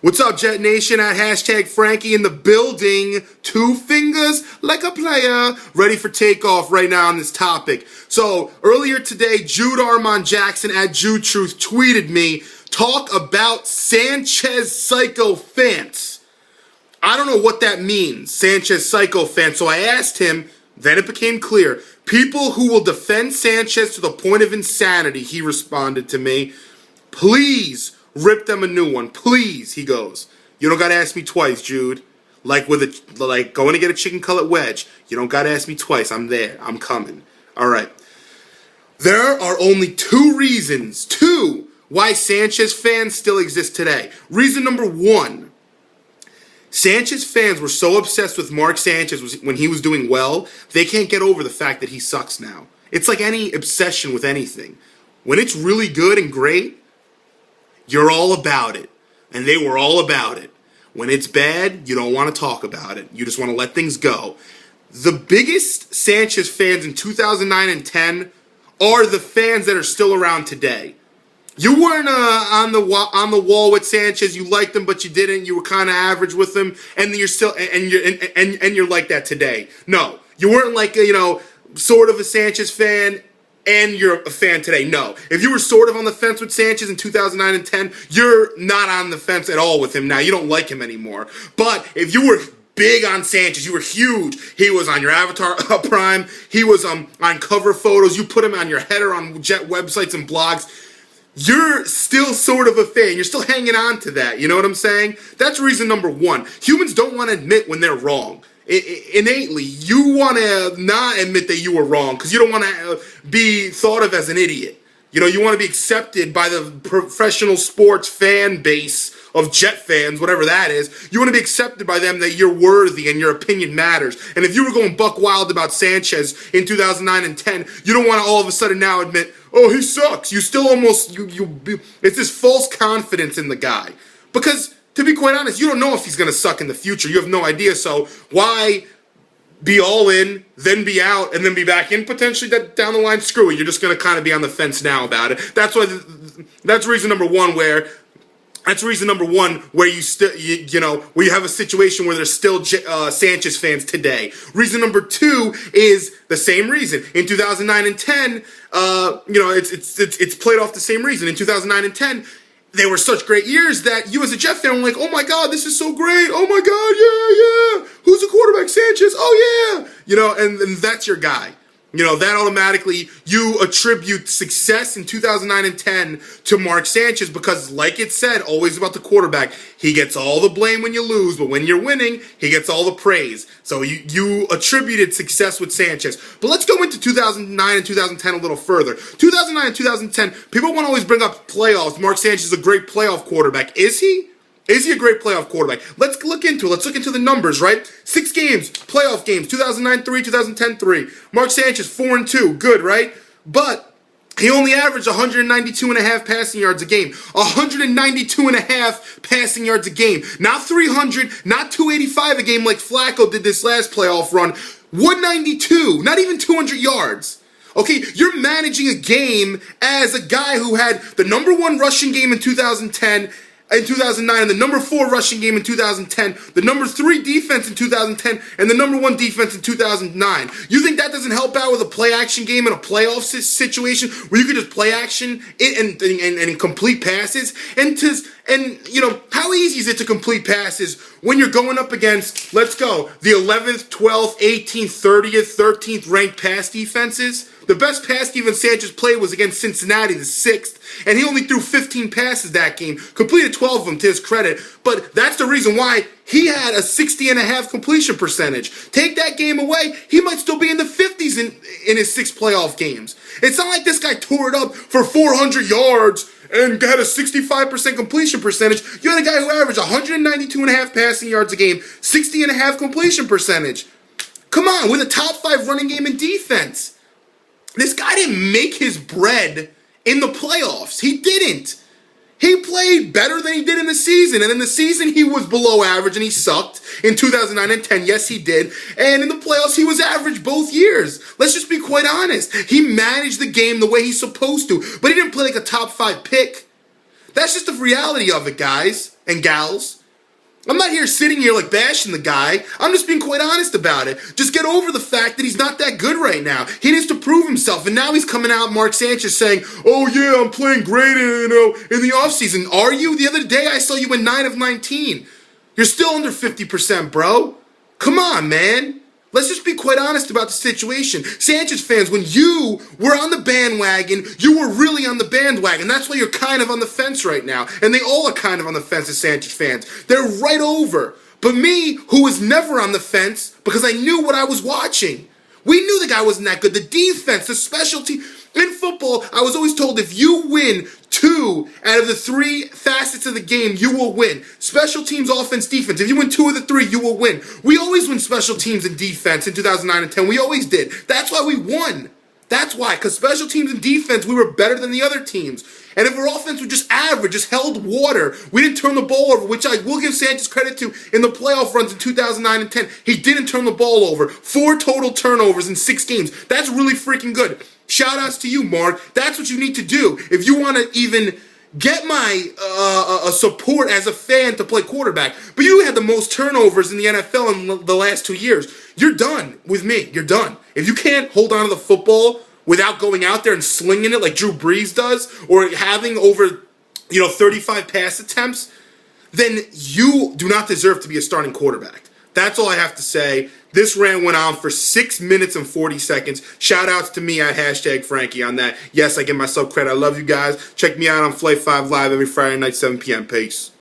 What's up, Jet Nation? At hashtag Frankie in the building. 2 fingers like a player. Ready for takeoff right now on this topic. So, earlier today, Jude Armand Jackson at Jude Truth tweeted me, talk about Sanchez psychophants. I don't know what that means, Sanchez psychophant. So I asked him, then it became clear. People who will defend Sanchez to the point of insanity, he responded to me. Please rip them a new one. Please, he goes. You don't gotta ask me twice, Jude. Like going to get a chicken cutlet wedge. You don't gotta ask me twice. I'm there. I'm coming. Alright. There are only 2 reasons, why Sanchez fans still exist today. Reason number 1. Sanchez fans were so obsessed with Mark Sanchez when he was doing well, they can't get over the fact that he sucks now. It's like any obsession with anything. When it's really good and great, you're all about it. And they were all about it. When it's bad, you don't want to talk about it. You just want to let things go. The biggest Sanchez fans in 2009 and 10 are the fans that are still around today. You weren't on the wall with Sanchez. You liked him, but you didn't. You were kind of average with him, and you're still and you're like that today. No, you weren't like sort of a Sanchez fan, and you're a fan today. No, if you were sort of on the fence with Sanchez in 2009 and 10, you're not on the fence at all with him now. You don't like him anymore. But if you were big on Sanchez, you were huge. He was on your Avatar Prime. He was on cover photos. You put him on your header on Jet websites and blogs. You're still sort of a fan. You're still hanging on to that. You know what I'm saying? That's reason number 1. Humans don't want to admit when they're wrong. Innately, you want to not admit that you were wrong because you don't want to be thought of as an idiot. You want to be accepted by the professional sports fan base of Jet fans, whatever that is. You want to be accepted by them that you're worthy and your opinion matters. And if you were going buck wild about Sanchez in 2009 and 10, you don't want to all of a sudden now admit, oh, he sucks. You still almost, it's this false confidence in the guy. Because, to be quite honest, you don't know if he's going to suck in the future. You have no idea. So why be all in, then be out, and then be back in potentially down the line? Screw it. You're just going to kind of be on the fence now about it. That's reason number 1 where you still, where you have a situation where there's still Sanchez fans today. Reason number 2 is the same reason. In 2009 and 10, it's played off the same reason. In 2009 and 10, they were such great years that you as a Jet fan were like, oh my God, this is so great. Oh my God, yeah. Who's the quarterback? Sanchez. Oh yeah. And that's your guy. That automatically, you attribute success in 2009 and 10 to Mark Sanchez because, like it said, always about the quarterback. He gets all the blame when you lose, but when you're winning, he gets all the praise. So you attributed success with Sanchez. But let's go into 2009 and 2010 a little further. 2009 and 2010, people want to always bring up playoffs. Mark Sanchez is a great playoff quarterback. Is he? Is he a great playoff quarterback? Let's look into it. Let's look into the numbers, right? 6 games, playoff games, 2009-3, 2010-3. Mark Sanchez, 4-2. Good, right? But he only averaged 192.5 passing yards a game. 192.5 passing yards a game. Not 300, not 285 a game like Flacco did this last playoff run. 192, not even 200 yards. Okay, you're managing a game as a guy who had the number 1 rushing game in 2010, in 2009, and the number 4 rushing game in 2010, the number 3 defense in 2010, and the number 1 defense in 2009. You think that doesn't help out with a play-action game in a playoff situation where you could just play action and complete passes? And how easy is it to complete passes when you're going up against, let's go, the 11th, 12th, 18th, 30th, 13th ranked pass defenses? The best pass defense Sanchez played was against Cincinnati, the 6th, and he only threw 15 passes that game, completed 12 of them to his credit, but that's the reason why he had a 60.5 completion percentage. Take that game away, he might still be in the 50s in his 6 playoff games. It's not like this guy tore it up for 400 yards and had a 65% completion percentage. You had a guy who averaged 192.5 passing yards a game, 60.5 completion percentage. Come on, with a top 5 running game and defense. This guy didn't make his bread in the playoffs. He didn't. He played better than he did in the season. And in the season, he was below average and he sucked. In 2009 and 10, yes, he did. And in the playoffs, he was average both years. Let's just be quite honest. He managed the game the way he's supposed to. But he didn't play like a top 5 pick. That's just the reality of it, guys and gals. I'm not here sitting here like bashing the guy. I'm just being quite honest about it. Just get over the fact that he's not that good right now. He needs to prove himself. And now he's coming out, Mark Sanchez, saying, oh yeah, I'm playing great in the offseason. Are you? The other day I saw you win 9 of 19. You're still under 50%, bro. Come on, man. Let's just be quite honest about the situation. Sanchez fans, when you were on the bandwagon, you were really on the bandwagon. That's why you're kind of on the fence right now. And they all are kind of on the fence as Sanchez fans. They're right over. But me, who was never on the fence, because I knew what I was watching. We knew the guy wasn't that good. The defense, the specialty. In football, I was always told if you win 2 out of the 3 facets of the game, you will win. Special teams, offense, defense. If you win 2 of the 3, you will win. We always win special teams and defense in 2009 and 10. We always did. That's why we won. That's why. Because special teams and defense, we were better than the other teams. And if our offense was just average, just held water, we didn't turn the ball over, which I will give Sanchez credit to in the playoff runs in 2009 and 10. He didn't turn the ball over. 4 total turnovers in 6 games. That's really freaking good. Shout outs to you, Mark. That's what you need to do. If you want to even get my support as a fan to play quarterback. But you had the most turnovers in the NFL in the last 2 years. You're done with me. You're done. If you can't hold on to the football without going out there and slinging it like Drew Brees does, or having over 35 pass attempts, then you do not deserve to be a starting quarterback. That's all I have to say. This rant went on for 6 minutes and 40 seconds. Shout outs to me at #Frankie on that. Yes, I give myself credit. I love you guys. Check me out on Flight 5 Live every Friday night, 7 p.m. Peace.